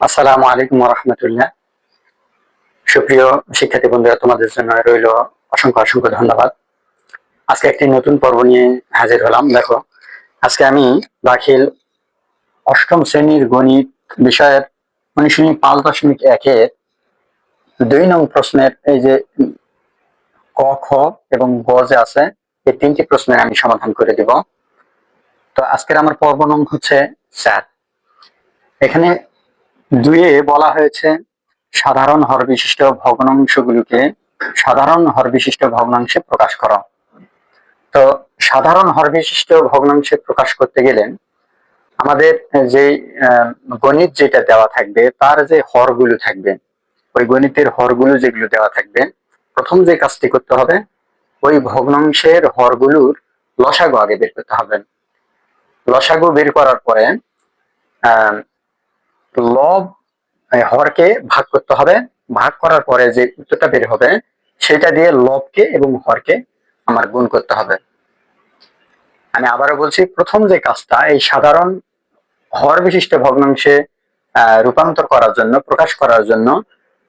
আসসালামু আলাইকুম রহমতুল্লাহ। সুপ্রিয় শিক্ষার্থী বন্ধুরা, তোমাদের জন্য রইল অসংখ্য অসংখ্য ধন্যবাদ। আজকে একটি নতুন পর্ব নিয়ে হাজির হলাম। দেখো, আজকে আমি দাখিল অষ্টম শ্রেণীর গণিত বিষয়ের অনুশীলনী 5.1-এর 2 নং প্রশ্নের এই যে ক, খ এবং গ যে আছে, এই 3টি প্রশ্নের আমি সমাধান করে দিব। তো আজকের আমার পর্ব নং হচ্ছে 4। এখানে 2-এ বলা হয়েছে সাধারণ হর বিশিষ্ট ভগ্নাংশগুলিকে সাধারণ হর বিশিষ্ট ভগ্নাংশে প্রকাশ করা। তো সাধারণ হর বিশিষ্ট ভগ্নাংশে প্রকাশ করতে গেলে আমাদের যে গণিত যেটা দেওয়া থাকবে তার যে হরগুলো থাকবে, ওই গণিতের হরগুলো যেগুলো দেওয়া থাকবে, প্রথম যে কাজটি করতে হবে, ওই ভগ্নাংশের হরগুলোর লসাগু আগে বের করতে হবে। লসাগু বের করার পরে লব হরকে ভাগ করতে হবে। ভাগ করার পরে যে উত্তরটা বের হবে সেটা দিয়ে লবকে এবং হরকে আমার গুণ করতে হবে। আমি আবারও বলছি, প্রথম যে কাজটা, এই সাধারণ হর বিশিষ্ট ভগ্নাংশে রূপান্তর করার জন্য, প্রকাশ করার জন্য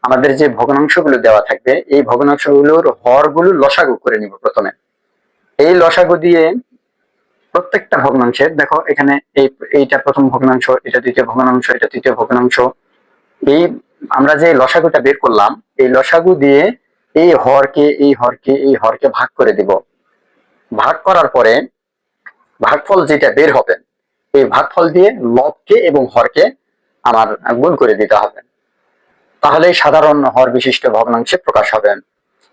আমাদের যে ভগ্নাংশগুলো দেওয়া থাকবে, এই ভগ্নাংশগুলোর হরগুলো লসাগু করে নিব প্রথমে। এই লসাগু দিয়ে প্রত্যেকটা ভগ্নাংশের, দেখো এখানে এইটা প্রথম ভগ্নাংশ, এটা দ্বিতীয় ভগ্নাংশ, এটা তৃতীয় ভগ্নাংশ, এই আমরা যে লসাগুটা বের করলাম, এই লসাগু দিয়ে এই হরকে এই হরকে এই হরকে ভাগ করে দিব। ভাগ করার পরে ভাগফল যেটা বের হবে, এই ভাগফল দিয়ে লবকে এবং হরকে আমার গুণ করে দিতে হবে। তাহলে সাধারণ হর বিশিষ্ট ভগ্নাংশে প্রকাশ হবে।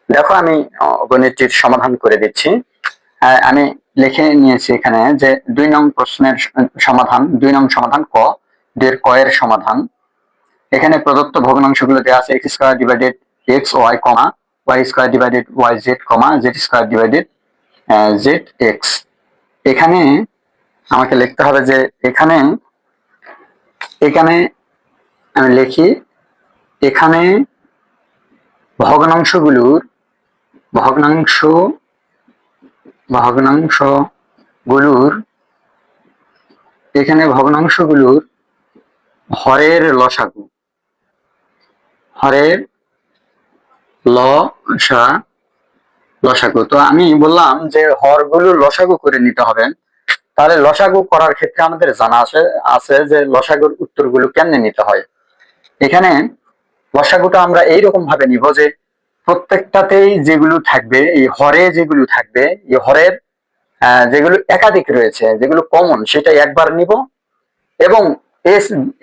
দেখো, আমি গণিতটির সমাধান করে দিচ্ছি। আমি লিখে নিয়েছি এখানে যে 2 নং প্রশ্নের সমাধান, 2 নং সমাধান ক, 2 ক এর সমাধান। এখানে প্রদত্ত ভগ্নাংশগুলো দেওয়া আছে x square divided x Y comma y square divided Y Z comma Z square divided Z X. এখানে আমাকে লিখতে হবে যে এখানে এখানে আমি লিখি, এখানে ভগ্নাংশগুলোর এখানে ভগ্নাংশগুলোর হরের লসাগু, হরের লসাগু। তো আমি বললাম যে হরগুলো লসাগু করে নিতে হবে। তাহলে লসাগু করার ক্ষেত্রে আমাদের জানা আছে যে লসাগুর উত্তরগুলো কেমনে নিতে হয়। এখানে লসাগুটা আমরা এইরকম ভাবে নিব যে প্রত্যেকটাতেই যেগুলো থাকবে, এই হরে যেগুলো থাকবে, এই হরের যেগুলো একাধিক রয়েছে, যেগুলো কমন, সেটা একবার নিব, এবং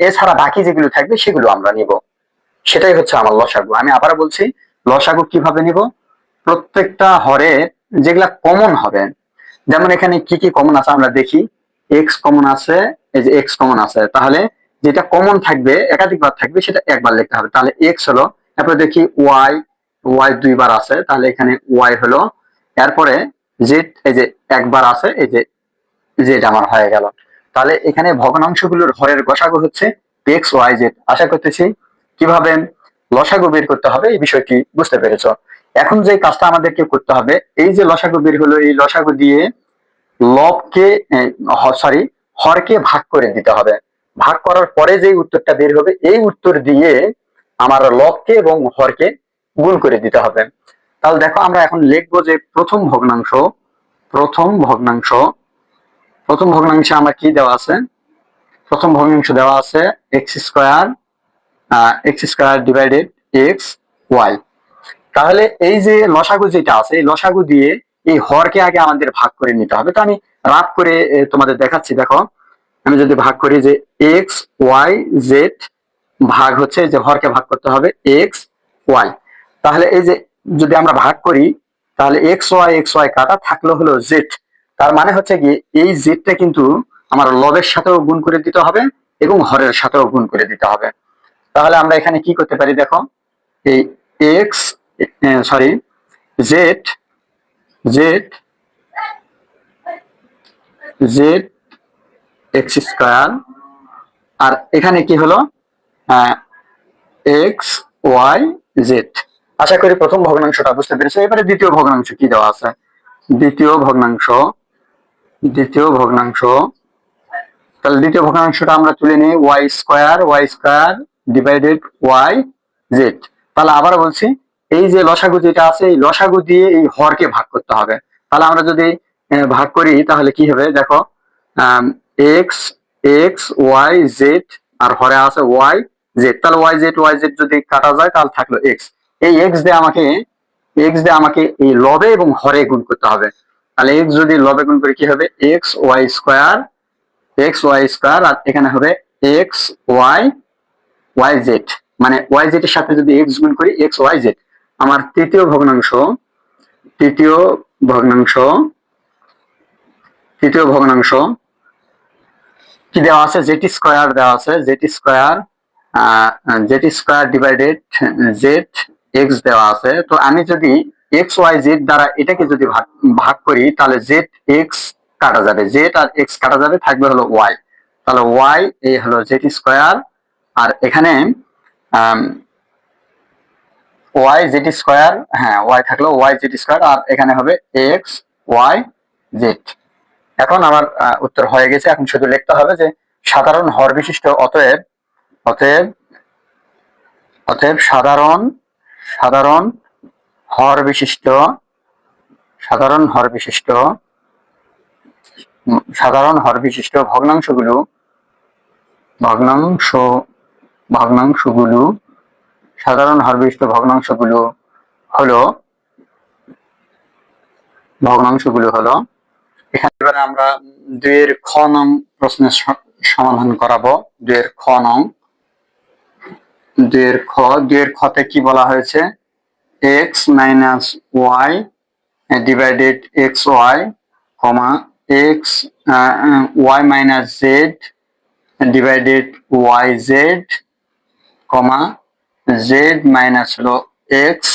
এছাড়া বাকি যেগুলো থাকবে সেগুলো আমরা নিব। সেটাই হচ্ছে আমার লসাগু। আমি আবার বলছি, লসাগু কিভাবে নিব, প্রত্যেকটা হরে যেগুলা কমন হবে, যেমন এখানে কি কি কমন আছে আমরা দেখি। এক্স কমন আছে, এই যে এক্স কমন আছে, তাহলে যেটা কমন থাকবে, একাধিকবার থাকবে, সেটা একবার লিখতে হবে। তাহলে এক্স হলো, তারপরে দেখি ওয়াই, ওয়াই 2বার আছে, তাহলে এখানে ওয়াই হলো। এরপরে জেড, এই যে একবার আছে, এই যে জেড আমার হয়ে গেল। তাহলে এখানে ভগ্নাংশগুলোর হরের গসাগু হচ্ছে এক্স ওয়াই জেড। আশা করতেছি কিভাবে লসাগু বের করতে হবে এই বিষয়টি বুঝতে পেরেছ। এখন যে কাজটা আমাদেরকে করতে হবে, এই যে লসাগু বের হলো, এই লসাগু দিয়ে লবকে হরকে ভাগ করে দিতে হবে। ভাগ করার পরে যে উত্তরটা বের হবে, এই উত্তর দিয়ে আমার লবকে এবং হরকে গুণ করে দিতে হবে। তাহলে দেখো, আমরা এখন লিখবো যে প্রথম ভগ্নাংশে আমার কি দেওয়া আছে। প্রথম ভগ্নাংশ দেওয়া আছে x square divided x y. তাহলে এই যে লসাগু যেটা আছে, এই লসাগু দিয়ে এই হরকে আগে আমাদের ভাগ করে নিতে হবে। তো আমি রাফ করে তোমাদের দেখাচ্ছি। দেখো, আমি যদি ভাগ করি যে এক্স ওয়াই জেড ভাগ হচ্ছে, যে হরকে ভাগ করতে হবে এক্স ওয়াই। তাহলে এই যে যদি আমরা ভাগ করি, তাহলে এক্স ওয়াই কাটা থাকলো হলো জেড। তার মানে হচ্ছে কি, এই জেডটা কিন্তু আমার লবের সাথেও গুণ করে দিতে হবে এবং হরের সাথেও গুণ করে দিতে হবে। তাহলে আমরা এখানে কি করতে পারি, দেখো, এই X sorry Z Z Z X square, আর এখানে কি হলো এক্স ওয়াই জেড। আশা করি প্রথম ভগ্নাংশটা বুঝতে পেরেছো। এবারে দ্বিতীয় ভগ্নাংশ কি দেওয়া আছে। দ্বিতীয় ভগ্নাংশ তাহলে দ্বিতীয় ভগ্নাংশটা আমরা তুলে নিই y square divided Y z. তাহলে আবার বলছি, এই যে লসাগু যেটা আছে এই লসাগু দিয়ে এই হরকে ভাগ করতে হবে। তাহলে আমরা যদি ভাগ করি তাহলে কি হবে দেখো, এক্স এক্স ওয়াই জেড আর হরে আছে ওয়াই জেড। তাহলে ওয়াই জেড যদি কাটা যায় তাহলে থাকলো এক্স। এই এক্স দিয়ে আমাকে এই লবে এবং হরে গুণ করতে হবে। তাহলে এক্স যদি লবে গুণ করে কি হবে, এক্স ওয়াই স্কোয়ার আর এখানে হবে এক্স ওয়াই ওয়াই জেড। মানে ওয়াই জেড এর সাথে যদি এক্স গুণ করি এক্স ওয়াই জেড। আমার তৃতীয় ভগ্নাংশ তৃতীয় ভগ্নাংশ তৃতীয় ভগ্নাংশ কি দেওয়া আছে, জেড স্কোয়ার দেওয়া আছে, Z square divided Z x দেওয়া আছে। তো আমি যদি এক্স ওয়াই জেড দ্বারা এটাকে যদি ভাগ করি তাহলে জেড এক্স কাটা যাবে, জেড আর এক্স কাটা যাবে, থাকবে হলো ওয়াই। তাহলে ওয়াই এই হলো জেড স্কোয়ার আর এখানে ওয়াই জেড স্কোয়ার, হ্যাঁ ওয়াই থাকলো ওয়াই জেড স্কোয়ার আর এখানে হবে এক্স ওয়াই জেড। এখন আমার উত্তর হয়ে গেছে। এখন শুধু লিখতে হবে যে সাধারণ হর বিশিষ্ট অতএব অতএব অতএব সাধারণ সাধারণ হর বিশিষ্ট সাধারণ হর বিশিষ্ট সাধারণ হর বিশিষ্ট ভগ্নাংশগুলো ভগ্নাংশ ভগ্নাংশগুলো সাধারণ হর বিশিষ্ট ভগ্নাংশগুলো হলো এখানে এবারে আমরা 2 এর খ নং প্রশ্নের সমাধান করাবো। 2 এর খ নং 2 এর খতে কি বলা হয়েছে, x minus Y divided x Y comma X Y minus Z divided Y Z comma Z minus হলো এক্স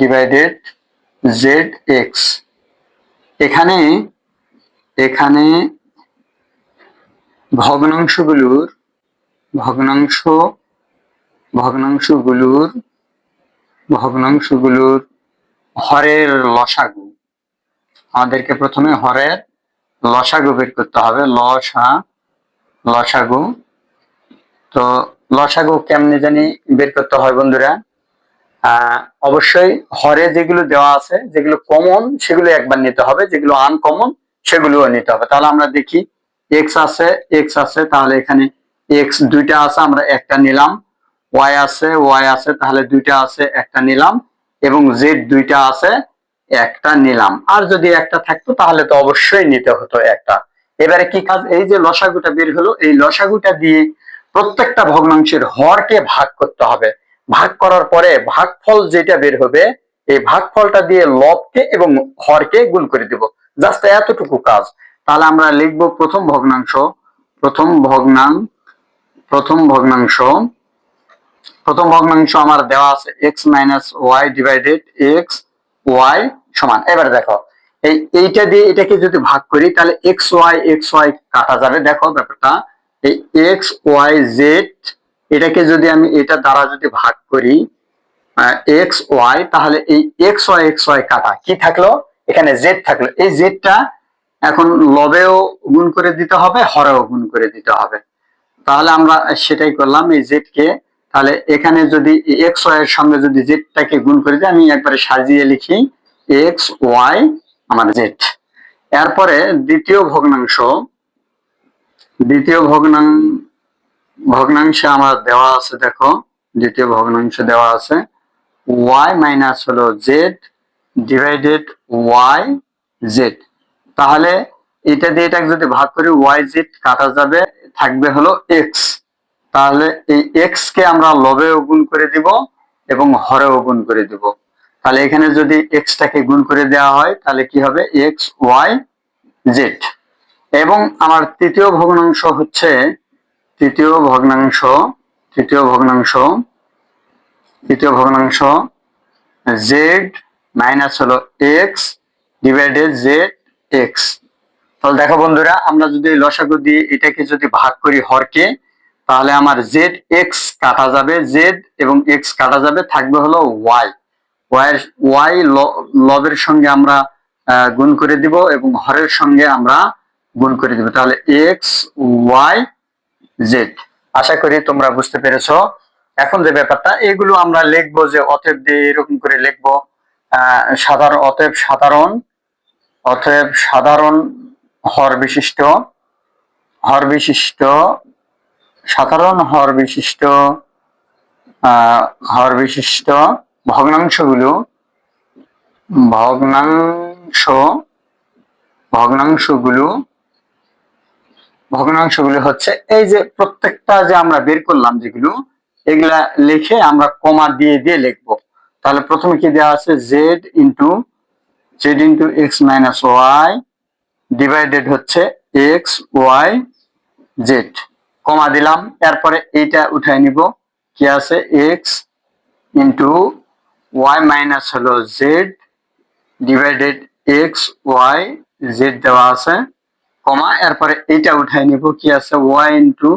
ডিভাইডেড জেড এক্স। এখানে এখানে ভগ্নাংশগুলোর হরের লসাগু, আমাদেরকে প্রথমে হরের লসাগু বের করতে হবে। লসাগু তো লসাগু কেমনে জানি বের করতে হয় বন্ধুরা, অবশ্যই হরে যেগুলো দেওয়া আছে যেগুলো কমন সেগুলো একবার নিতে হবে, যেগুলো আনকমন সেগুলোও নিতে হবে। তাহলে আমরা দেখি এক্স আছে তাহলে এখানে এক্স দুইটা আছে আমরা একটা নিলাম, ওয়াই আছে তাহলে দুইটা আছে একটা নিলাম, এবং জেড দুইটা আছে একটা নিলাম। আর যদি একটা থাকতো তাহলে তো অবশ্যই নিতে হতো একটা। এবারে কি কাজ, এই যে লসাগুটা বের হলো এই লসাগুটা দিয়ে প্রত্যেকটা ভগ্নাংশের হরকে ভাগ করতে হবে। ভাগ করার পরে ভাগফল যেটা বের হবে এই ভাগফলটা দিয়ে লবকে এবং হরকে গুণ করে দেব, জাস্ট এতটুকু কাজ। তাহলে আমরা লিখব প্রথম ভগ্নাংশ আমার দেওয়া আছে x minus Y divided x y সমান। এবার দেখো এইটা দিয়ে এটাকে যদি ভাগ করি তাহলে এক্স ওয়াই কাটা যাবে। দেখো ব্যাপারটা, এই এক্স ওয়াই জেড এটাকে যদি আমি এটা দ্বারা যদি ভাগ করি এক্স ওয়াই, তাহলে এই এক্স ওয়াই কাটা কি থাকলো, এখানে জেড থাকলো। এই জেডটা এখন লবেও গুণ করে দিতে হবে, হরেও গুণ করে দিতে হবে। তাহলে আমরা সেটাই করলাম, এই জেড কে তাহলে এখানে যদি এক্স ওয়াই এর সঙ্গে যদি জেডটাকে গুণ করে দিই, আমি একবারে সাজিয়ে লিখি এক্স ওয়াই আমার জেড। এরপরে দ্বিতীয় ভগ্নাংশে আমার দেওয়া আছে, দেখো দ্বিতীয় ভগ্নাংশ দেওয়া আছে ওয়াই মাইনাস হলো জেড ডিভাইডেড ওয়াই জেড। তাহলে এটা দিয়ে এটাকে যদি ভাগ করি ওয়াই জেড কাটা যাবে, থাকবে হলো এক্স। তাহলে এই এক্স কে আমরা লবেও গুণ করে দিব এবং হরেও গুণ করে দিব। তাহলে এখানে যদি এক্স টাকে গুণ করে দেওয়া হয় তাহলে কি হবে, এক্স ওয়াই জেড। এবং আমার তৃতীয় ভগ্নাংশ জেড মাইনাস হলো এক্স ডিভাইডেড জেড এক্স। তাহলে দেখো বন্ধুরা, আমরা যদি লসাগু দিয়ে এটাকে যদি ভাগ করি হরকে, তাহলে আমার জেড এক্স কাটা যাবে, জেড এবং এক্স কাটা যাবে, থাকবে হলো ওয়াই। ওয়াই লবের সঙ্গে আমরা গুণ করে দিব এবং হরের সঙ্গে আমরা গুণ করে দিব, তাহলে এক্স ওয়াই জেড। আশা করি তোমরা বুঝতে পেরেছো। এখন যে ব্যাপারটা, এগুলো আমরা লিখবো যে অতএব দিয়ে এরকম করে লিখবো, অতএব সাধারণ হর বিশিষ্ট সাধারণ হর বিশিষ্ট ভগ্নাংশগুলো ভগ্নাংশ ভগ্নাংশগুলো ভগ্নাংশগুলো হচ্ছে এই যে প্রত্যেকটা যে আমরা বের করলাম যেগুলো, এগুলা লিখে আমরা কমা দিয়ে দিয়ে লিখবো। তাহলে প্রথমে কি দেওয়া আছে, Z into x minus Y divided হচ্ছে এক্স ওয়াই জেড, কমা দিলাম। এরপরে এইটা উঠাই নিব, কি আছে, এক্স ইন্টু ওয়াই মাইনাস হলো z divided x y z দেওয়া আছে, কমা। এরপরে এইটা উঠাই নিব, কি আছে, ওয়াই ইন্টু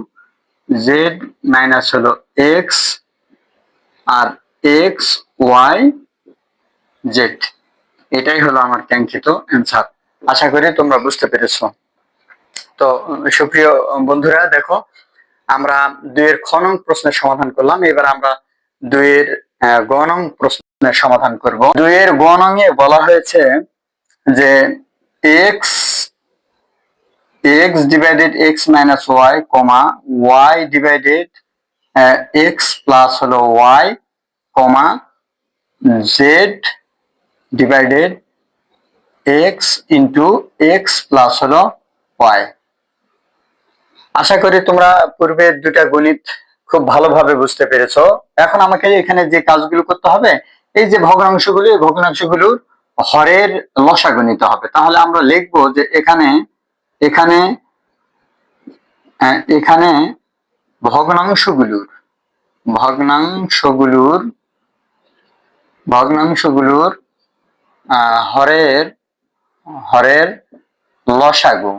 জেড মাইনাস হলো এক্স আর এক্স ওয়াই জেড। এটাই হলো আমার কাঙ্ক্ষিত অ্যান্সার। আশা করি তোমরা বুঝতে পেরেছো। তো সুপ্রিয় বন্ধুরা, দেখো আমরা 2 এর খ নং প্রশ্নের সমাধান করলাম। এবার আমরা 2 এর গ নং প্রশ্নের সমাধান করব। 2 এর গ নং এ বলা হয়েছে যে x divided x minus Y comma y divided x plus হলো y comma z divided x into x plus হলো y। আশা করি তোমরা পূর্বের 2টা গণিত খুব ভালোভাবে বুঝতে পেরেছো। এখন আমাকে এখানে যে কাজগুলো করতে হবে, এই যে ভগ্নাংশগুলো, এই ভগ্নাংশগুলোর হরের লসাগু নিতে হবে। তাহলে আমরা লিখবো যে এখানে এখানে এখানে ভগ্নাংশগুলোর ভগ্নাংশগুলোর হরের হরের লসাগু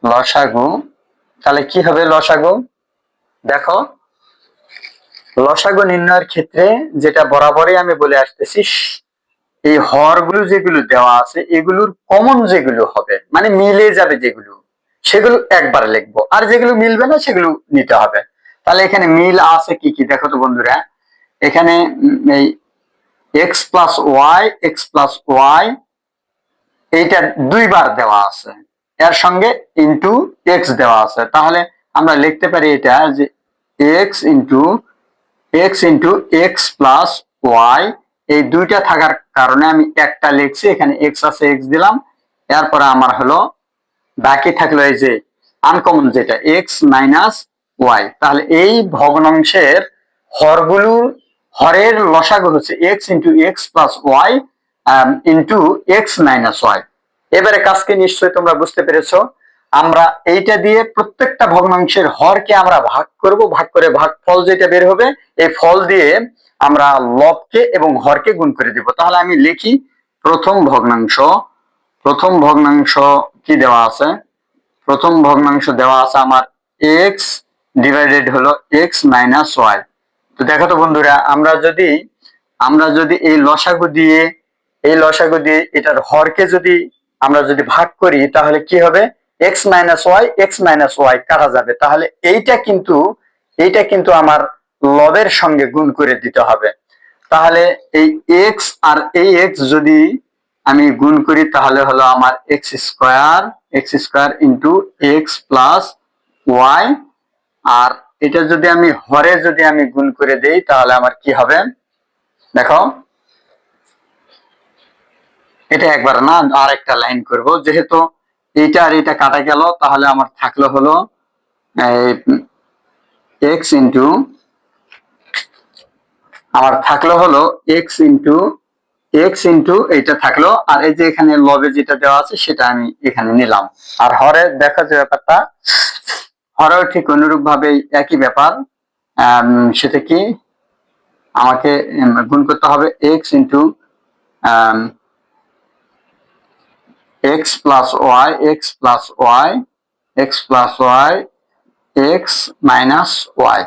লসাগু। তাহলে কি হবে লসাগু? দেখো, লসাগু নির্ণয়ের ক্ষেত্রে যেটা বরাবরই আমি বলে আসতেছি, এই হরগুলো যেগুলো দেওয়া আছে এগুলোর কমন যেগুলো হবে, মানে মিলে যাবে যেগুলো, সেগুলো একবার লিখবো, আর যেগুলো মিলবে না সেগুলো নিতে হবে। তাহলে এখানে মিল আছে কি কি দেখো তো বন্ধুরা, এখানে এই এক্স প্লাস ওয়াই এইটা 2 বার দেওয়া আছে, এর সঙ্গে ইন্টু এক্স দেওয়া আছে। তাহলে আমরা লিখতে পারি এটা যে x into x plus y, এই 2টা থাকার কারণে আমি একটা লিখছি, এখানে এক্স আছে এক্স দিলাম। এরপরে আমার হলো বাকি থাকলো এই যে আনকমন যেটা এক্স মাইনাস ওয়াই। তাহলে এই ভগ্নাংশের হরের লসাগু হচ্ছে x into x plus y into x minus y. এবারে কাজকে নিশ্চয়ই তোমরা বুঝতে পেরেছো। আমরা এইটা দিয়ে প্রত্যেকটা ভগ্নাংশের হরকে আমরা ভাগ করব, ভাগ করে ভাগফল যেটা বের হবে, এই ফল দিয়ে আমরা লবকে এবং হরকে গুণ করে দিব। তাহলে আমি লিখি, প্রথম ভগ্নাংশ কি দেওয়া আছে, প্রথম ভগ্নাংশ দেওয়া আছে আমার এক্স ডিভাইডেড হলো এক্স মাইনাস ওয়াই। তো দেখো তো বন্ধুরা, আমরা যদি এই লসাগু দিয়ে এটার হরকে যদি আমরা যদি ভাগ করি, তাহলে কি হবে, এক্স মাইনাস ওয়াই কাটা যাবে। তাহলে এইটা কিন্তু আমার লবের সঙ্গে গুণ করে দিতে হবে। তাহলে এই এক্স আর এই এক্স যদি আমি গুণ করি, তাহলে হলো আমার X square into x plus Y. আর এটা যদি আমি হরে যদি আমি গুণ করে দেই, তাহলে আমার কি হবে দেখো, এটা একবার না আর একটা লাইন করব, যেহেতু এইটা আর এটা কাটা গেল, তাহলে আমার থাকলো হলো এক্স ইন্টু এক্স ইন্টু এইটা থাকলো, আর এই যে এখানে লবে যেটা দেওয়া আছে সেটা আমি এখানে নিলাম। আর হরে দেখা যে ব্যাপারটা, হরেও ঠিক অনুরূপ ভাবে একই ব্যাপার, সেটা কি আমাকে গুণ করতে হবে x into x plus Y x minus y.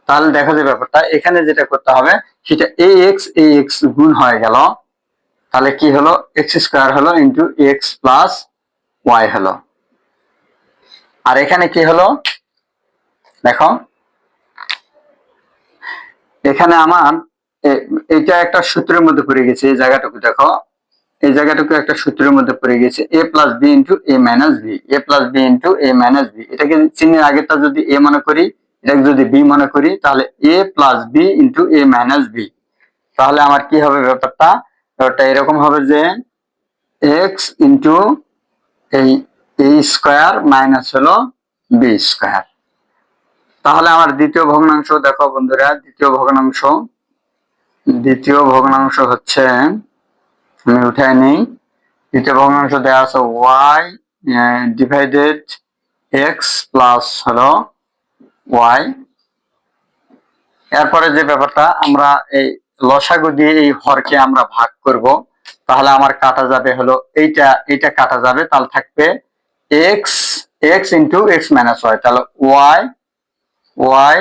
তাহলে দেখা যায় ব্যাপারটা এখানে যেটা করতে হবে সেটা এ এক্স গুণ হয়ে গেল, তাহলে কি হলো, এক্স স্কোয়ার হলো ইন্টু এক্স প্লাস ওয়াই হলো। আর এখানে কি হলো দেখো, এখানে আমার এটা একটা সূত্রের মধ্যে পড়ে গেছে, এই জায়গাটুকু দেখো, এই জায়গাটুকু একটা সূত্রের মধ্যে পড়ে গেছে, a plus b into a minus b, a plus b into a minus b. এটাকে চিহ্নের আগেরটা যদি এ মনে করি, এটাকে যদি বি মনে করি, তাহলে এ plus b into a minus B. তাহলে আমার কি হবে ব্যাপারটা? ব্যাপারটা এরকম হবে যে এক্স ইন্টু এই এ স্কোয়ার মাইনাস হলো বি স্কোয়ার। তাহলে আমার দ্বিতীয় ভগ্নাংশ দেখো বন্ধুরা, দ্বিতীয় ভগ্নাংশ হচ্ছে, আমি উঠাই নেই, দ্বিতীয় ভগ্নাংশ দেওয়া আছে ওয়াই ডিভাইডেড এক্স প্লাস হলো ওয়াই। এরপরে যে ব্যাপারটা, আমরা এই লসাগু দিয়ে এই হরকে আমরা ভাগ করব, তাহলে আমার কাটা যাবে হলো এইটা কাটা যাবে, তাহলে থাকবে x, x into x minus y. তাহলে ওয়াই, ওয়াই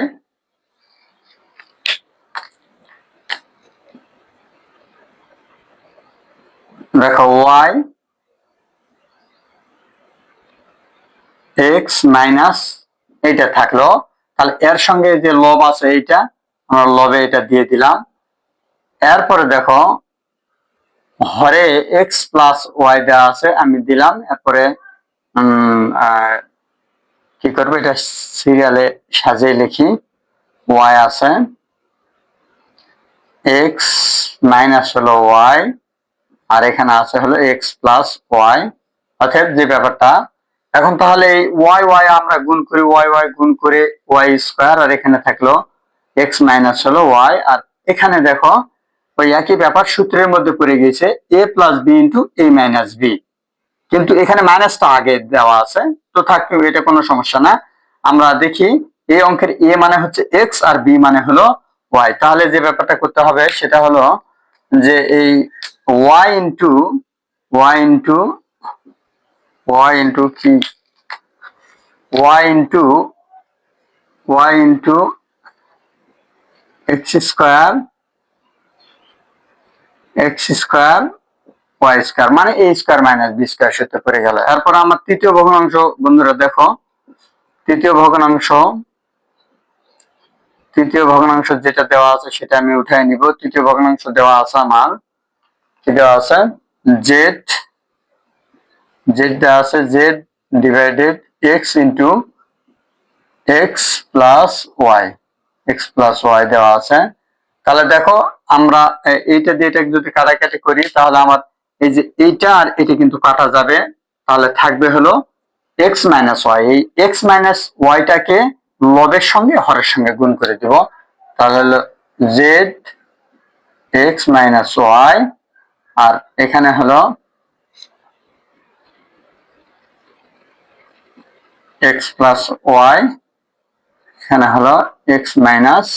দেখো ওয়াই এক্স মাইনাস এইটা থাকলো, তাহলে এর সঙ্গে যে লব আছে এইটা, আমরা লবে এটা দিয়ে দিলাম। এরপরে দেখো হরে এক্স প্লাস ওয়াই দেওয়া আছে, আমি দিলাম। এরপরে কি করবো, এটা সিরিয়ালে সাজিয়ে লিখি। ওয়াই আছে, এক্স মাইনাস হলো ওয়াই, আর এখানে আছে হলো এক্স প্লাস ওয়াই। অর্থাৎ যে ব্যাপারটা এখন, তাহলে এই ওয়াই ওয়াই আমরা গুণ করি, ওয়াই ওয়াই গুণ করে ওয়াই স্কোয়ার, আর এখানে থাকলো এক্স মাইনাস হলো ওয়াই। আর এখানে দেখো ওই একই ব্যাপার সূত্রের মধ্যে পড়ে গেছে এ plus b into a minus B, কিন্তু এখানে মাইনাসটা আগে দেওয়া আছে, তো থাকবে, এটা কোনো সমস্যা না। আমরা দেখি এই অঙ্কের এ মানে হচ্ছে এক্স আর বি মানে হলো ওয়াই। তাহলে যে ব্যাপারটা করতে হবে সেটা হলো যে এই Y into Y into Y into কি Y into Y into x square, X square Y square মানে A square minus B square সূত্রে পড়ে গেল। এরপর আমার তৃতীয় ভগ্নাংশ বন্ধুরা দেখো, তৃতীয় ভগ্নাংশ যেটা দেওয়া আছে সেটা আমি উঠাই নিব। তৃতীয় ভগ্নাংশ দেওয়া আছে আমার, কি দেওয়া আছে, জেড, জেড দেওয়া আছে, z divided x into x plus Y, x plus y দেওয়া আছে। তাহলে দেখো আমরা এইটা দিয়ে এটা যদি কাটাকাটি করি, তাহলে আমার এই যে এইটা আর এটা কিন্তু কাটা যাবে, তাহলে থাকবে হলো এক্স মাইনাস ওয়াই। এই এক্স মাইনাস ওয়াইটাকে লবের সঙ্গে হরের সঙ্গে গুণ করে দিব, তাহলে হলো জেড এক্স মাইনাস ওয়াই, আর এখানে হলো এক্স প্লাস ওয়াই, এখানে হলো এক্স মাইনাস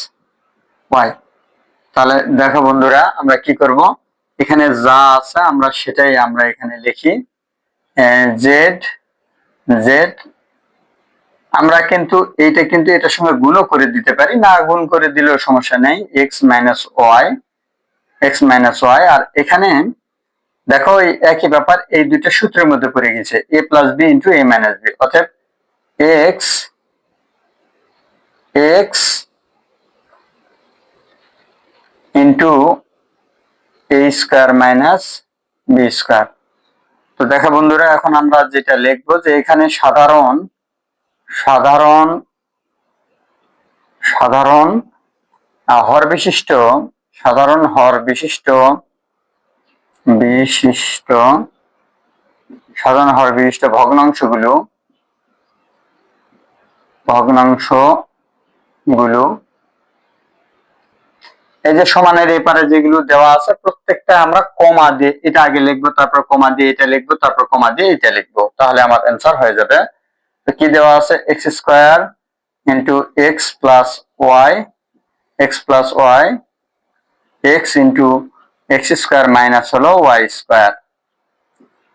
ওয়াই। তাহলে দেখো বন্ধুরা, আমরা কি করব, এখানে যা আছে আমরা সেটাই আমরা এখানে লিখি। জেড, জেড আমরা কিন্তু এইটা কিন্তু এটার সঙ্গে গুণও করে দিতে পারি, না গুণ করে দিলেও সমস্যা নেই, X minus Y, x minus Y. আর এখানে দেখো এই একই ব্যাপার, এই দুইটা সূত্রের মধ্যে পড়ে গেছে, এ plus b into a minus B, অর্থাৎ এক্স, এক্স ইন্টু এ স্কোয়ার মাইনাস বি স্কোয়ার। তো দেখো বন্ধুরা, এখন আমরা যেটা লিখবো যে এখানে সাধারণ সাধারণ সাধারণ হর বিশিষ্ট, সাধারণ হর বিশিষ্ট বিশিষ্ট সাধারণ হর বিশিষ্ট ভগ্নাংশগুলো এই যে সমানের এপারে যেগুলো দেওয়া আছে প্রত্যেকটা আমরা কমা দিয়ে এটা আগে লিখবো, তারপর কমা দিয়ে এটা লিখবো, তারপর কমা দিয়ে এটা লিখবো, তাহলে আমার অ্যান্সার হয়ে যাবে। তো কি দেওয়া আছে, x square into x plus Y, x plus Y, x into x square minus হলো ওয়াই স্কোয়ার,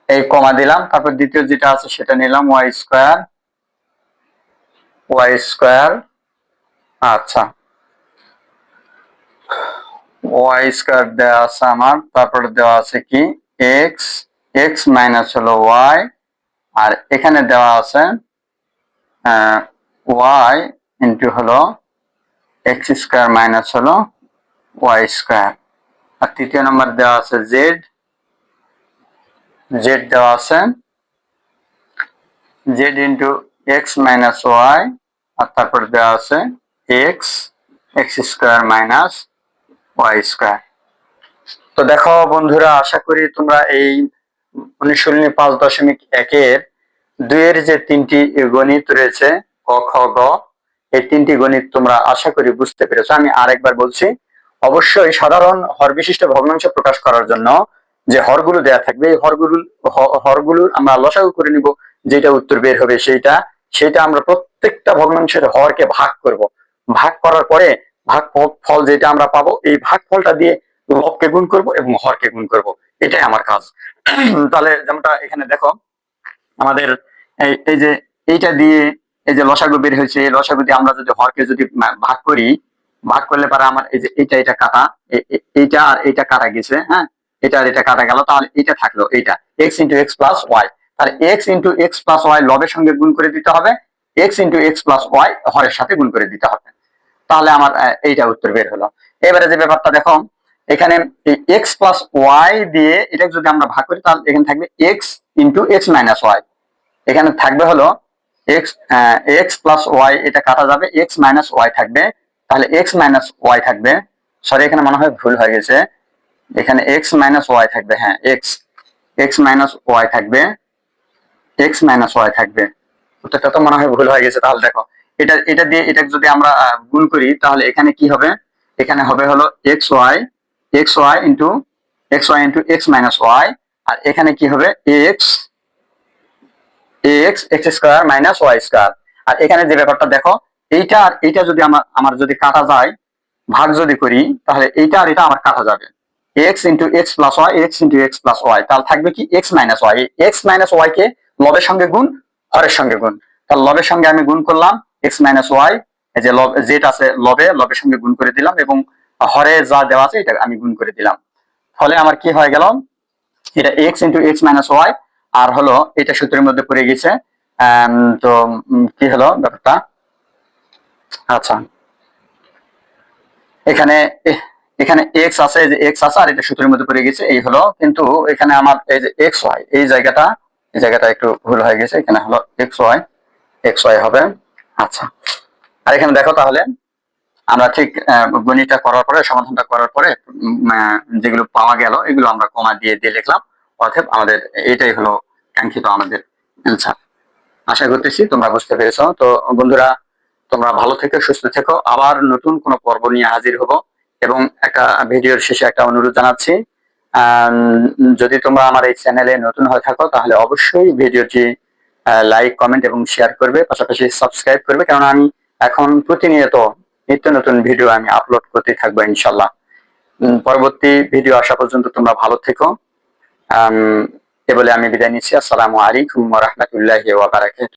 এই কমা দিলাম। তারপর দ্বিতীয় যেটা আছে সেটা নিলাম, ওয়াই স্কোয়ার, ওয়াই স্কোয়ার, আচ্ছা ওয়াই স্কোয়ার দেওয়া আছে আমার, তারপরে দেওয়া আছে কি এক্স, এক্স মাইনাস হলো ওয়াই, আর এখানে দেওয়া আছে ওয়াই ইন্টু হলো এক্স স্কোয়ার মাইনাস হলো ওয়াই স্কোয়ার। আর তৃতীয় নম্বর দেওয়া আছে জেড, জেড দেওয়া আছে Z into x minus Y, আর তারপর দেওয়া আছে X, X square minus Y square. তো দেখো বন্ধুরা, আশা করি তোমরা এই অনুশীলনী 5.1-এর 2-এর যে 3টি গণিত রয়েছে ক খ গ, এই 3টি গণিত তোমরা আশা করি বুঝতে পেরেছো। আমি আরেকবার বলছি, অবশ্যই সাধারণ হর বিশিষ্ট ভগ্নাংশ প্রকাশ করার জন্য যে হরগুলো দেয়া থাকবে, এই হরগুলো আমরা লসাগু করে নিব, যেটা উত্তর বের হবে সেটা আমরা প্রত্যেকটা ভগ্নাংশের হরকে ভাগ করব। ভাগ করার পরে ভাগ ফল যেটা আমরা পাবো, এই ভাগ ফলটা দিয়ে লবকে গুণ করব এবং হরকে গুণ করব, এটাই আমার কাজ। তাহলে যেমনটা এখানে দেখো, আমাদের এই যে এইটা দিয়ে এই যে লসাগু বের হয়েছে, এই লসাগু দিয়ে আমরা যদি হরকে যদি ভাগ করি, ভাগ করলে পারে আমার এই যে এটা কাটা, এইটা আর এইটা কাটা গেছে, হ্যাঁ, এটা আর এটা কাটা গেল, তাহলে এটা থাকলো, এইটা X into x plus Y. তাহলে X into x plus Y লবের সঙ্গে গুণ করে দিতে হবে, x into x plus Y হরের সাথে গুণ করে দিতে হবে। তাহলে আমার এইটা উত্তর বের হলো। এবারে যে ব্যাপারটা দেখো, এখানে এক্স প্লাস ওয়াই দিয়ে এটা যদি আমরা ভাগ করি, তাহলে এখানে থাকবে x into x minus y. এখানে থাকবে হলো এক্স, এক্স প্লাস ওয়াই এটা কাটা যাবে, এক্স মাইনাস ওয়াই থাকবে। তাহলে এক্স মাইনাস ওয়াই থাকবে, সরি এখানে মনে হয় ভুল হয়ে গেছে, এখানে এক্স মাইনাস ওয়াই থাকবে, হ্যাঁ এক্স, এক্স মাইনাস ওয়াই থাকবে, এক্স মাইনাস ওয়াই থাকবে। উত্তরটা তো মনে হয় ভুল হয়ে গেছে। তাহলে দেখো, এটা দিয়ে এটা যদি আমরা গুণ করি, তাহলে এখানে কি হবে, এখানে হবে হলো X Y, X Y into x minus Y, আর এখানে কি হবে X, X X square minus Y square. আর এখানে যে ব্যাপারটা দেখো, এইটা আর এইটা যদি আমার যদি কাটা যায়, ভাগ যদি করি, তাহলে এইটা আর এটা আমার কাটা যাবে, X into x plus Y, x into x plus Y. তাহলে থাকবে কি X minus Y, x minus Y কে লবের সঙ্গে গুণ, হরের সঙ্গে গুণ। তাহলে লবের সঙ্গে আমি গুণ করলাম এক্স মাইনাস ওয়াই, এই যে লব জেড আছে লবের সঙ্গে গুণ করে দিলাম, এবং হরে যা দেওয়া আছে এটা আমি গুণ করে দিলাম। ফলে আমার কি হয়ে গেল, এটা X into x minus Y, আর হলো এটা সূত্রের মধ্যে পড়ে গেছে। তো কি হলো ব্যাপারটা, আচ্ছা এখানে এখানে এক্স আছে, যে এক্স আছে আর এটা সূত্রের মধ্যে পড়ে গেছে, এই হলো। কিন্তু এখানে আমার এই যে এক্স ওয়াই, এই জায়গাটা একটু ভুল হয়ে গেছে, এখানে হলো এক্স ওয়াই হবে। আচ্ছা, আর এখানে দেখো, তাহলে আমরা ঠিক গণিতটা করার পরে, সমাধানটা করার পরে যেগুলো পাওয়া গেল এগুলো আমরা কমা দিয়ে লিখলাম, অতএব আমাদের এটাই হলো কাঙ্ক্ষিত আমাদের অ্যান্সার। আশা করতেছি তোমরা বুঝতে পেরেছো। তো বন্ধুরা, তোমরা ভালো থেকো, সুস্থ থেকো, আবার নতুন কোনো পর্ব নিয়ে হাজির হব। এবং একটা ভিডিওর শেষে একটা অনুরোধ জানাচ্ছি, যদি তোমরা আমার এই চ্যানেলে নতুন হয়ে থাকো, তাহলে অবশ্যই ভিডিওটি লাইক, কমেন্ট এবং শেয়ার করবে, পাশাপাশি সাবস্ক্রাইব করবে, কারণ আমি এখন প্রতিনিয়ত নিত্য নতুন ভিডিও আমি আপলোড করতে থাকবো ইনশাল্লাহ। পরবর্তী ভিডিও আসা পর্যন্ত তোমরা ভালো থেকো। এ বলে আমি বিদায় নিচ্ছি। আসসালামু আলাইকুম ওয়া রাহমাতুল্লাহি ওয়া বারাকাতুহু।